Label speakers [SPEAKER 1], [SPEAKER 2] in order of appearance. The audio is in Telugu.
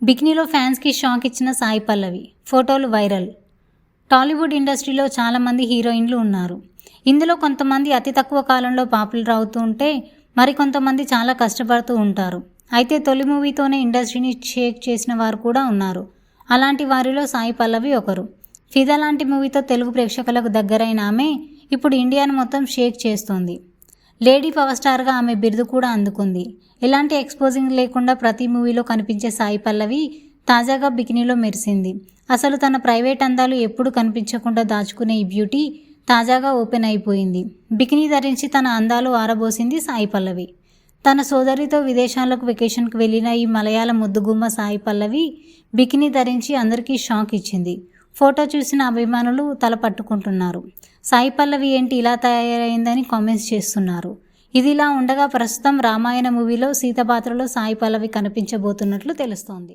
[SPEAKER 1] బికినీలో ఫ్యాన్స్కి షాక్ ఇచ్చిన సాయి పల్లవి. ఫోటోలు వైరల్. టాలీవుడ్ ఇండస్ట్రీలో చాలామంది హీరోయిన్లు ఉన్నారు. ఇందులో కొంతమంది అతి తక్కువ కాలంలో పాపులర్ అవుతూ ఉంటే మరికొంతమంది చాలా కష్టపడుతూ ఉంటారు. అయితే తొలి మూవీతోనే ఇండస్ట్రీని షేక్ చేసిన వారు కూడా ఉన్నారు. అలాంటి వారిలో సాయి పల్లవి ఒకరు. ఫిదా లాంటి మూవీతో తెలుగు ప్రేక్షకులకు దగ్గరైన ఆమె ఇప్పుడు ఇండియాను మొత్తం షేక్ చేస్తోంది. లేడీ పవర్ స్టార్గా ఆమె బిరుదు కూడా అందుకుంది. ఎలాంటి ఎక్స్పోజింగ్ లేకుండా ప్రతి మూవీలో కనిపించే సాయి పల్లవి తాజాగా బికినీలో మెరిసింది. అసలు తన ప్రైవేట్ అందాలు ఎప్పుడు కనిపించకుండా దాచుకునే ఈ బ్యూటీ తాజాగా ఓపెన్ అయిపోయింది. బికినీ ధరించి తన అందాలు ఆరబోసింది సాయి పల్లవి. తన సోదరితో విదేశాలకు వెకేషన్కి వెళ్ళిన ఈ మలయాళ ముద్దుగుమ్మ సాయి పల్లవి బికినీ ధరించి అందరికీ షాక్ ఇచ్చింది. ఫోటో చూసిన అభిమానులు తల పట్టుకుంటున్నారు. సాయి పల్లవి ఏంటి ఇలా తయారైందని కామెంట్స్ చేస్తున్నారు. ఇదిలా ఉండగా ప్రస్తుతం రామాయణ మూవీలో సీత పాత్రలో సాయి పల్లవి కనిపించబోతున్నట్లు తెలుస్తోంది.